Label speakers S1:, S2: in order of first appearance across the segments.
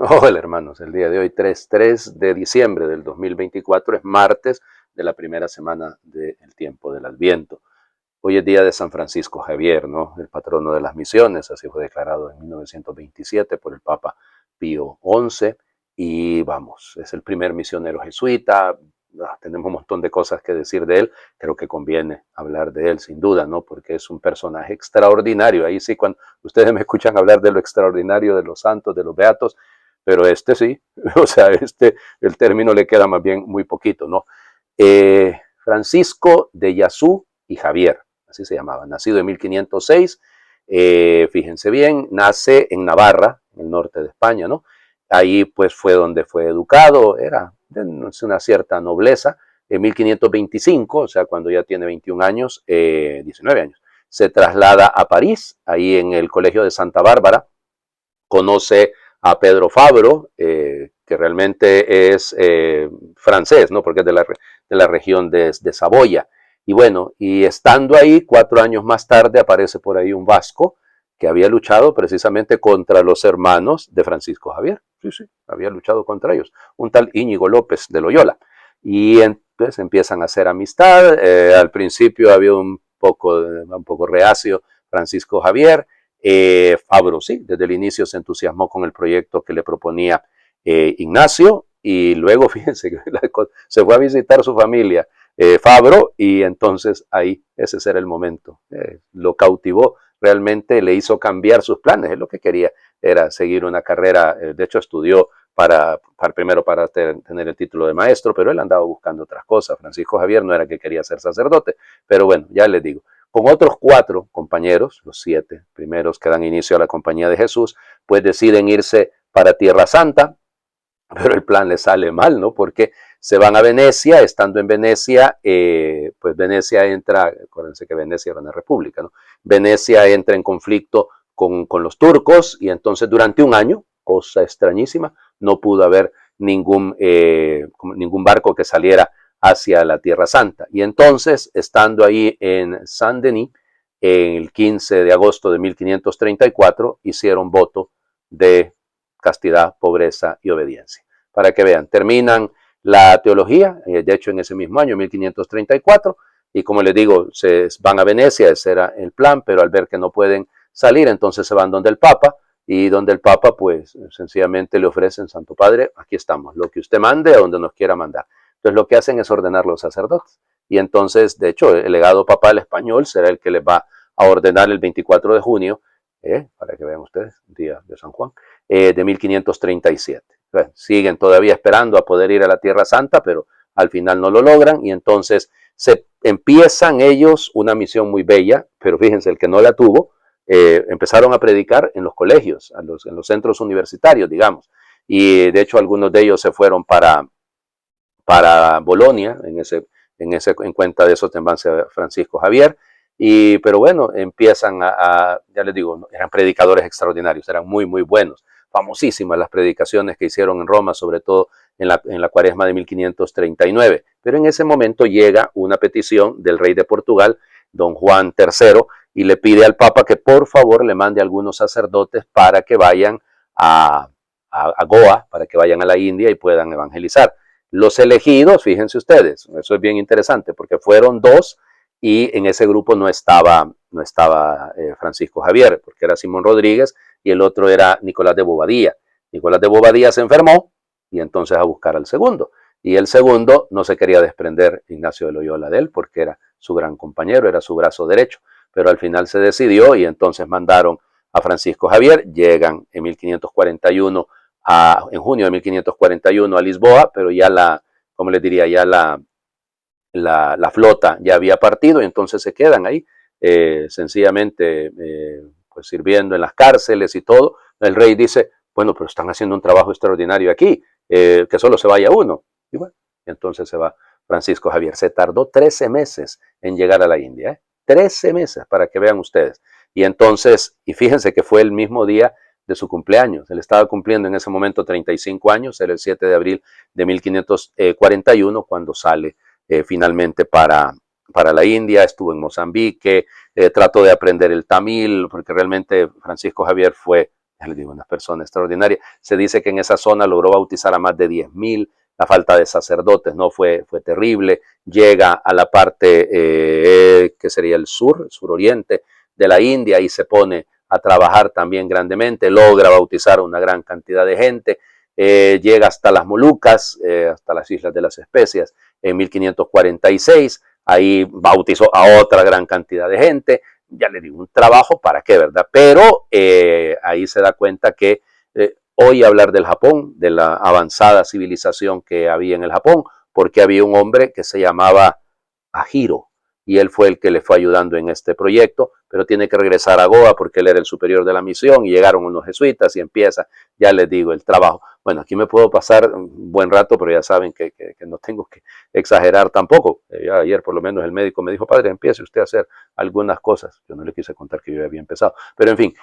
S1: Hola hermanos, el día de hoy 3 de diciembre del 2024 es martes de la primera semana del tiempo del Adviento. Hoy es día de San Francisco Javier, ¿no? El patrono de las misiones, así fue declarado en 1927 por el Papa Pío XI. Y vamos, es el primer misionero jesuita. Tenemos un montón de cosas que decir de él. Creo que conviene hablar de él, sin duda, ¿no? Porque es un personaje extraordinario. Ahí sí, cuando ustedes me escuchan hablar de lo extraordinario, de los santos, de los beatos, pero este sí, o sea, el término le queda más bien muy poquito, ¿no? Francisco de Yazú y Javier, así se llamaba, nacido en 1506, fíjense bien, nace en Navarra, en el norte de España, ¿no? Ahí pues fue donde fue educado, era de una cierta nobleza. En 1525, o sea, cuando ya tiene 21 años, 19 años, se traslada a París, ahí en el Colegio de Santa Bárbara, conoce a Pedro Fabro, que realmente es francés, ¿no? Porque es de la región de Saboya. Y bueno, y estando ahí, 4 años más tarde, aparece por ahí un vasco que había luchado precisamente contra los hermanos de Francisco Javier. Sí, sí, había luchado contra ellos. Un tal Íñigo López de Loyola. Y entonces empiezan a hacer amistad. Al principio había un poco reacio Francisco Javier. Fabro, sí, desde el inicio se entusiasmó con el proyecto que le proponía Ignacio, y luego, fíjense, que se fue a visitar su familia, Fabro, y entonces ahí ese era el momento. Lo cautivó, realmente le hizo cambiar sus planes. Él lo que quería era seguir una carrera, de hecho estudió primero para tener el título de maestro, pero él andaba buscando otras cosas. Francisco Javier no era que quería ser sacerdote, pero bueno, ya les digo, con otros 4 compañeros, los 7 primeros que dan inicio a la Compañía de Jesús, pues deciden irse para Tierra Santa, pero el plan les sale mal, ¿no? Porque se van a Venecia. Estando en Venecia, pues Venecia entra, acuérdense que Venecia era una república, ¿no? Venecia entra en conflicto con los turcos, y entonces durante un año, cosa extrañísima, no pudo haber ningún barco que saliera hacia la Tierra Santa. Y entonces, estando ahí en Saint-Denis, el 15 de agosto de 1534, hicieron voto de castidad, pobreza y obediencia. Para que vean, terminan la teología, de hecho en ese mismo año, 1534, y como les digo, se van a Venecia, ese era el plan, pero al ver que no pueden salir, entonces se van donde el Papa, y donde el Papa pues sencillamente le ofrecen: Santo Padre, aquí estamos, lo que usted mande, a donde nos quiera mandar. Entonces lo que hacen es ordenar los sacerdotes, y entonces, de hecho, el legado papal español será el que les va a ordenar el 24 de junio, para que vean ustedes, día de San Juan, de 1537. Bueno, siguen todavía esperando a poder ir a la Tierra Santa, pero al final no lo logran, y entonces se empiezan ellos una misión muy bella, pero fíjense, el que no la tuvo, empezaron a predicar en los colegios, en los centros universitarios, digamos, y de hecho algunos de ellos se fueron para Bolonia, en cuenta de eso tendrán Francisco Javier. Pero bueno, empiezan ya les digo, eran predicadores extraordinarios, eran muy, muy buenos. Famosísimas las predicaciones que hicieron en Roma, sobre todo en la cuaresma de 1539. Pero en ese momento llega una petición del rey de Portugal, don Juan III, y le pide al Papa que por favor le mande algunos sacerdotes para que vayan a Goa, para que vayan a la India y puedan evangelizar. Los elegidos, fíjense ustedes, eso es bien interesante, porque fueron 2, y en ese grupo no estaba Francisco Javier, porque era Simón Rodríguez, y el otro era Nicolás de Bobadilla. Nicolás de Bobadilla se enfermó, y entonces a buscar al segundo. Y el segundo no se quería desprender Ignacio de Loyola de él, porque era su gran compañero, era su brazo derecho. Pero al final se decidió, y entonces mandaron a Francisco Javier. Llegan en 1541 en junio de 1541 a Lisboa, pero ya como les diría, ya la flota ya había partido, y entonces se quedan ahí, sencillamente pues sirviendo en las cárceles y todo. El rey dice: bueno, pero están haciendo un trabajo extraordinario aquí, que solo se vaya uno. Y bueno, entonces se va Francisco Javier. Se tardó 13 meses en llegar a la India, 13 meses, para que vean ustedes. Y entonces, y fíjense que fue el mismo día de su cumpleaños. Él estaba cumpliendo en ese momento 35 años, era el 7 de abril de 1541 cuando sale finalmente para la India. Estuvo en Mozambique, trató de aprender el tamil, porque realmente Francisco Javier fue ya les digo, una persona extraordinaria. Se dice que en esa zona logró bautizar a más de 10,000. La falta de sacerdotes no fue terrible. Llega a la parte que sería el suroriente de la India y se pone a trabajar también grandemente. Logra bautizar a una gran cantidad de gente. Llega hasta las Molucas, hasta las Islas de las Especias en 1546. Ahí bautizó a otra gran cantidad de gente. Ya le digo, un trabajo para qué, ¿verdad? Pero ahí se da cuenta que hoy hablar del Japón, de la avanzada civilización que había en el Japón, porque había un hombre que se llamaba Ajiro, y él fue el que le fue ayudando en este proyecto, pero tiene que regresar a Goa porque él era el superior de la misión y llegaron unos jesuitas y empieza, ya les digo, el trabajo. Bueno, aquí me puedo pasar un buen rato, pero ya saben que no tengo que exagerar tampoco. Ayer por lo menos el médico me dijo, padre, empiece usted a hacer algunas cosas. Yo no le quise contar que yo ya había empezado, pero en fin,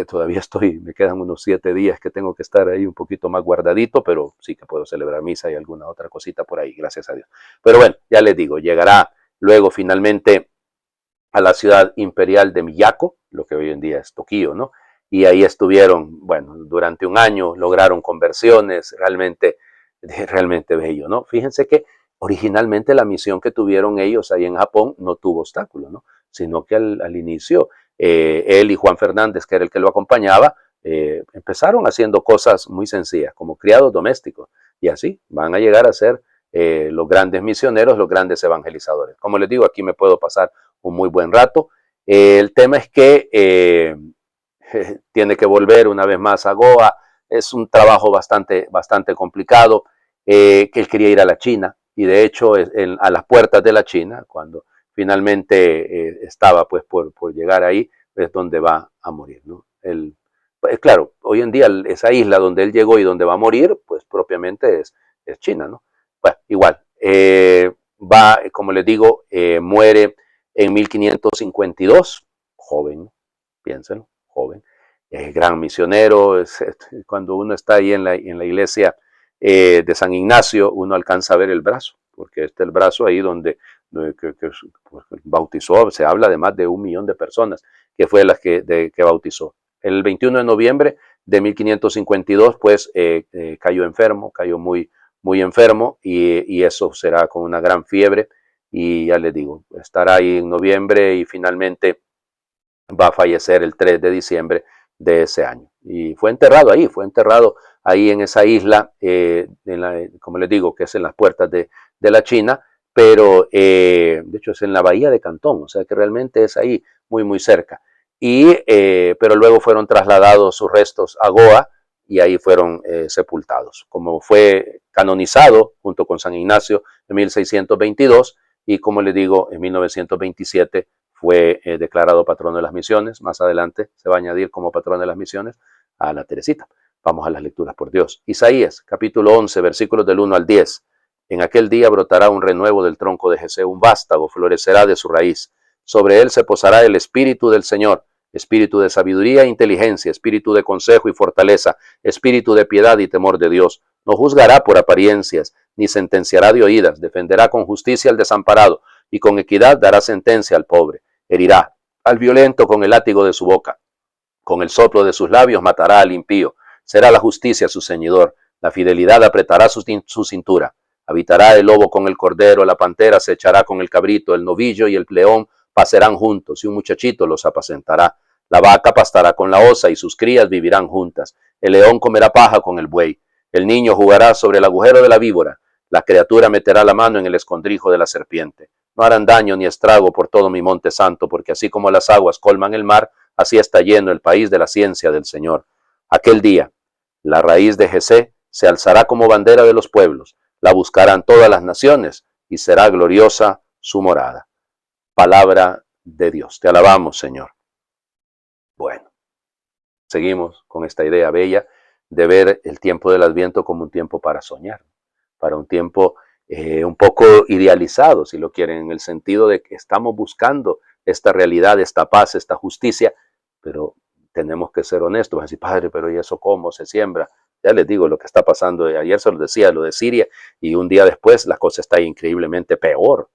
S1: todavía me quedan unos 7 días que tengo que estar ahí un poquito más guardadito, pero sí que puedo celebrar misa y alguna otra cosita por ahí, gracias a Dios. Pero bueno, ya les digo, llegará luego finalmente a la ciudad imperial de Miyako, lo que hoy en día es Tokio, ¿no? Y ahí estuvieron, bueno, durante un año, lograron conversiones, realmente bello, ¿no? Fíjense que originalmente la misión que tuvieron ellos ahí en Japón no tuvo obstáculo, ¿no? Sino que al inicio, él y Juan Fernández, que era el que lo acompañaba, empezaron haciendo cosas muy sencillas, como criados domésticos, y así van a llegar a ser los grandes misioneros, los grandes evangelizadores. Como les digo, aquí me puedo pasar un muy buen rato. El tema es que tiene que volver una vez más a Goa. Es un trabajo bastante complicado, que él quería ir a la China y de hecho a las puertas de la China, cuando finalmente estaba pues por llegar ahí, es donde va a morir, ¿no? Pues, claro, hoy en día esa isla donde él llegó y donde va a morir, pues propiamente es China, ¿no? Bueno, igual, como les digo, muere en 1552, joven, piénsenlo, joven, gran misionero. Cuando uno está ahí en la iglesia de San Ignacio, uno alcanza a ver el brazo, porque este es el brazo ahí donde pues, bautizó, se habla de más de 1 millón de personas, que fue las que bautizó. El 21 de noviembre de 1552, pues cayó enfermo, cayó muy enfermo y eso será con una gran fiebre y ya les digo, estará ahí en noviembre y finalmente va a fallecer el 3 de diciembre de ese año. Y fue enterrado ahí en esa isla, como les digo, que es en las puertas de la China, pero de hecho es en la bahía de Cantón, o sea que realmente es ahí muy cerca. Pero luego fueron trasladados sus restos a Goa y ahí fueron sepultados. Como fue canonizado junto con San Ignacio en 1622 y como les digo, en 1927 fue declarado patrono de las misiones. Más adelante se va a añadir como patrón de las misiones a la Teresita. Vamos a las lecturas por Dios. Isaías, capítulo 11, versículos del 1 al 10. En aquel día brotará un renuevo del tronco de Jesé, un vástago florecerá de su raíz. Sobre él se posará el espíritu del Señor, espíritu de sabiduría e inteligencia, espíritu de consejo y fortaleza, espíritu de piedad y temor de Dios. No juzgará por apariencias, ni sentenciará de oídas, defenderá con justicia al desamparado, y con equidad dará sentencia al pobre. Herirá al violento con el látigo de su boca, con el soplo de sus labios matará al impío. Será la justicia su ceñidor, la fidelidad apretará su cintura. Habitará el lobo con el cordero, la pantera se echará con el cabrito, el novillo y el león pasarán juntos, y un muchachito los apacentará. La vaca pastará con la osa, y sus crías vivirán juntas. El león comerá paja con el buey. El niño jugará sobre el agujero de la víbora. La criatura meterá la mano en el escondrijo de la serpiente. No harán daño ni estrago por todo mi monte santo, porque así como las aguas colman el mar, así está lleno el país de la ciencia del Señor. Aquel día, la raíz de Jesé se alzará como bandera de los pueblos, la buscarán todas las naciones, y será gloriosa su morada. Palabra de Dios. Te alabamos, Señor. Bueno, seguimos con esta idea bella de ver el tiempo del Adviento como un tiempo para soñar, para un tiempo un poco idealizado, si lo quieren, en el sentido de que estamos buscando esta realidad, esta paz, esta justicia, pero tenemos que ser honestos. Así, padre, pero ¿y eso cómo se siembra? Ya les digo lo que está pasando. Ayer se lo decía, lo de Siria, y un día después la cosa está increíblemente peor.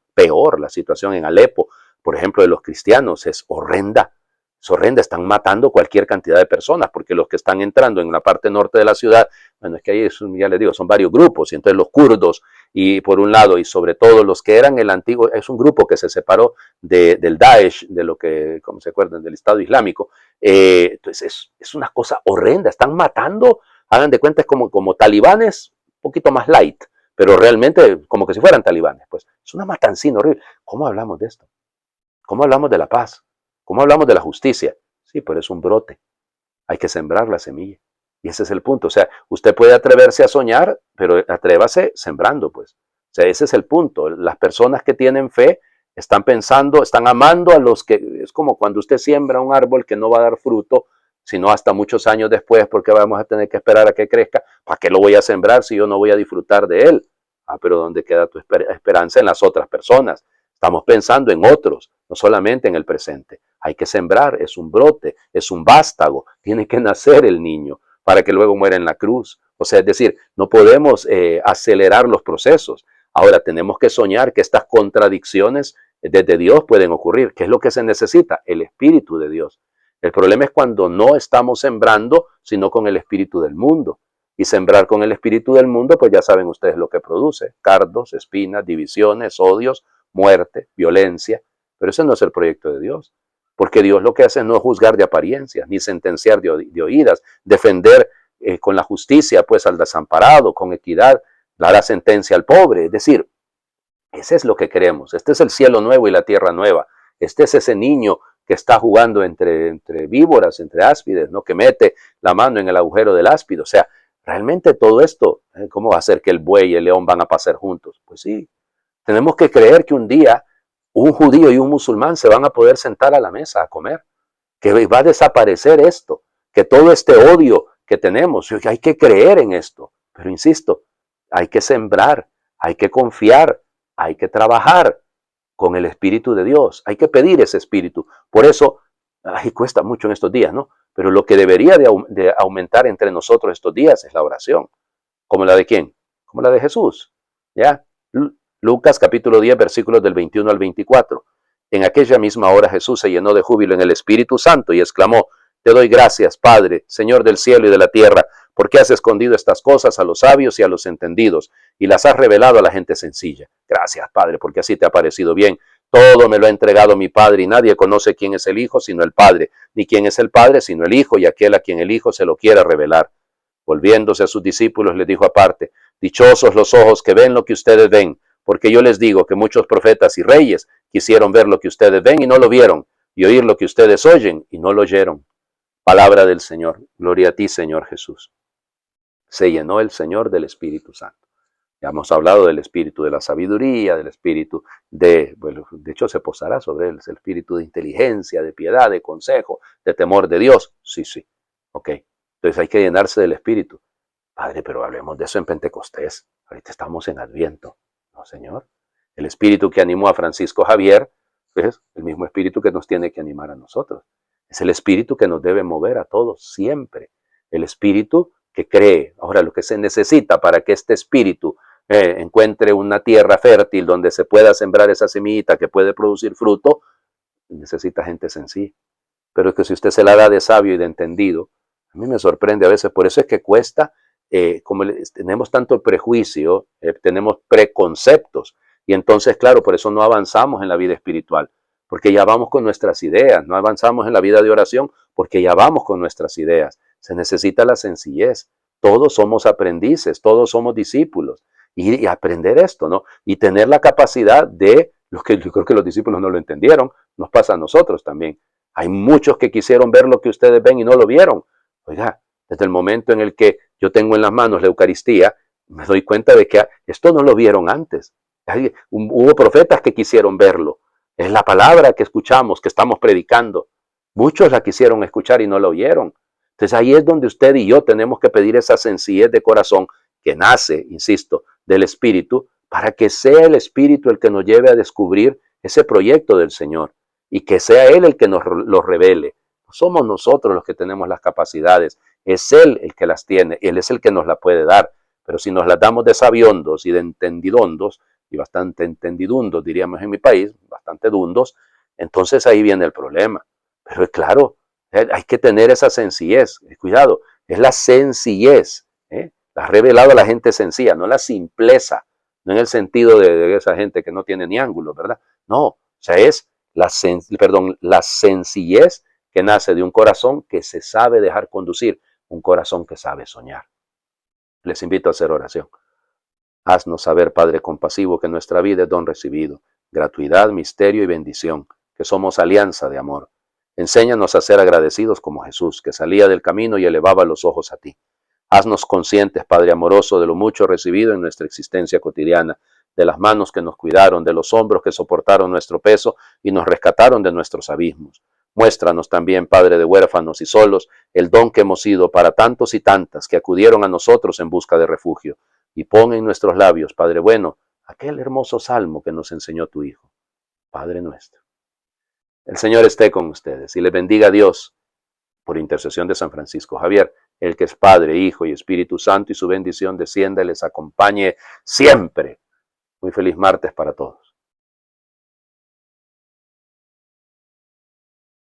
S1: La situación en Alepo, por ejemplo, de los cristianos es horrenda. Es horrenda, están matando cualquier cantidad de personas, porque los que están entrando en la parte norte de la ciudad, bueno, es que ahí, ya les digo, son varios grupos, y entonces los kurdos, y por un lado, y sobre todo los que eran el antiguo, es un grupo que se separó del Daesh, de lo que, como se acuerdan, del Estado Islámico. Entonces es una cosa horrenda, están matando, hagan de cuenta, es como talibanes, un poquito más light, pero realmente como que si fueran talibanes, pues es una matancina horrible. ¿Cómo hablamos de esto? ¿Cómo hablamos de la paz? ¿Cómo hablamos de la justicia? Sí, pero es un brote. Hay que sembrar la semilla. Y ese es el punto. O sea, usted puede atreverse a soñar, pero atrévase sembrando, pues. O sea, ese es el punto. Las personas que tienen fe están pensando, están amando a los que... Es como cuando usted siembra un árbol que no va a dar fruto, sino hasta muchos años después, porque vamos a tener que esperar a que crezca. ¿Para qué lo voy a sembrar si yo no voy a disfrutar de él? Ah, pero ¿dónde queda tu esperanza? En las otras personas. Estamos pensando en otros, no solamente en el presente. Hay que sembrar, es un brote, es un vástago, tiene que nacer el niño para que luego muera en la cruz. O sea, es decir, no podemos acelerar los procesos. Ahora tenemos que soñar que estas contradicciones desde Dios pueden ocurrir. ¿Qué es lo que se necesita? El Espíritu de Dios. El problema es cuando no estamos sembrando, sino con el espíritu del mundo. Y sembrar con el espíritu del mundo, pues ya saben ustedes lo que produce: cardos, espinas, divisiones, odios, muerte, violencia. Pero ese no es el proyecto de Dios. Porque Dios lo que hace es no juzgar de apariencias, ni sentenciar de oídas, defender con la justicia pues al desamparado, con equidad, dar la sentencia al pobre. Es decir, ese es lo que queremos. Este es el cielo nuevo y la tierra nueva. Este es ese niño que está jugando entre víboras, entre áspides, ¿no? Que mete la mano en el agujero del áspide. O sea, realmente todo esto, ¿cómo va a ser que el buey y el león van a pasar juntos? Pues sí, tenemos que creer que un día un judío y un musulmán se van a poder sentar a la mesa a comer, que va a desaparecer esto, que todo este odio que tenemos, hay que creer en esto. Pero insisto, hay que sembrar, hay que confiar, hay que trabajar con el Espíritu de Dios, hay que pedir ese Espíritu. Por eso, cuesta mucho en estos días, ¿no? Pero lo que debería de aumentar entre nosotros estos días es la oración. ¿Como la de quién? Como la de Jesús, ¿ya? Lucas capítulo 10, versículos del 21 al 24. En aquella misma hora Jesús se llenó de júbilo en el Espíritu Santo y exclamó: Te doy gracias, Padre, Señor del cielo y de la tierra, porque has escondido estas cosas a los sabios y a los entendidos, y las has revelado a la gente sencilla. Gracias, Padre, porque así te ha parecido bien. Todo me lo ha entregado mi Padre, y nadie conoce quién es el Hijo sino el Padre, ni quién es el Padre sino el Hijo, y aquel a quien el Hijo se lo quiera revelar. Volviéndose a sus discípulos, les dijo aparte: Dichosos los ojos que ven lo que ustedes ven, porque yo les digo que muchos profetas y reyes quisieron ver lo que ustedes ven y no lo vieron, y oír lo que ustedes oyen y no lo oyeron. Palabra del Señor. Gloria a ti, Señor Jesús. Se llenó el Señor del Espíritu Santo. Ya hemos hablado del espíritu de la sabiduría, del espíritu bueno, de hecho se posará sobre él, el espíritu de inteligencia, de piedad, de consejo, de temor de Dios. Sí, sí. Ok. Entonces hay que llenarse del espíritu. Padre, pero hablemos de eso en Pentecostés. Ahorita estamos en Adviento. No, Señor. El espíritu que animó a Francisco Javier es el mismo espíritu que nos tiene que animar a nosotros. Es el espíritu que nos debe mover a todos siempre. El espíritu que cree. Ahora, lo que se necesita para que este espíritu encuentre una tierra fértil donde se pueda sembrar esa semillita que puede producir fruto, necesita gente sencilla. Pero es que si usted se la da de sabio y de entendido, a mí me sorprende a veces. Por eso es que cuesta, como tenemos tanto prejuicio, tenemos preconceptos, y entonces, claro, por eso no avanzamos en la vida espiritual, porque ya vamos con nuestras ideas. No avanzamos en la vida de oración porque ya vamos con nuestras ideas. Se necesita la sencillez. Todos somos aprendices, todos somos discípulos. Y aprender esto, ¿no? Y tener la capacidad de, lo que yo creo que los discípulos no lo entendieron, nos pasa a nosotros también. Hay muchos que quisieron ver lo que ustedes ven y no lo vieron. Oiga, desde el momento en el que yo tengo en las manos la Eucaristía, me doy cuenta de que esto no lo vieron antes. Hubo profetas que quisieron verlo. Es la palabra que escuchamos, que estamos predicando. Muchos la quisieron escuchar y no la oyeron. Entonces ahí es donde usted y yo tenemos que pedir esa sencillez de corazón que nace, insisto, del Espíritu, para que sea el Espíritu el que nos lleve a descubrir ese proyecto del Señor y que sea Él el que nos lo revele. No somos nosotros los que tenemos las capacidades, es Él el que las tiene, Él es el que nos la puede dar. Pero si nos las damos de sabiondos y de entendidondos, y bastante entendidundos, diríamos en mi país, bastante dundos, entonces ahí viene el problema. Pero claro, hay que tener esa sencillez. Cuidado, es la sencillez. La ha revelado a la gente sencilla, no la simpleza. No en el sentido de esa gente que no tiene ni ángulo, ¿verdad? No, o sea, es la sencillez que nace de un corazón que se sabe dejar conducir, un corazón que sabe soñar. Les invito a hacer oración. Haznos saber, Padre compasivo, que nuestra vida es don recibido, gratuidad, misterio y bendición, que somos alianza de amor. Enséñanos a ser agradecidos como Jesús, que salía del camino y elevaba los ojos a ti. Haznos conscientes, Padre amoroso, de lo mucho recibido en nuestra existencia cotidiana, de las manos que nos cuidaron, de los hombros que soportaron nuestro peso y nos rescataron de nuestros abismos. Muéstranos también, Padre de huérfanos y solos, el don que hemos sido para tantos y tantas que acudieron a nosotros en busca de refugio. Y pon en nuestros labios, Padre bueno, aquel hermoso salmo que nos enseñó tu Hijo, Padre nuestro. El Señor esté con ustedes y les bendiga a Dios por intercesión de San Francisco Javier, el que es Padre, Hijo y Espíritu Santo, y su bendición descienda y les acompañe siempre. Muy feliz martes para todos.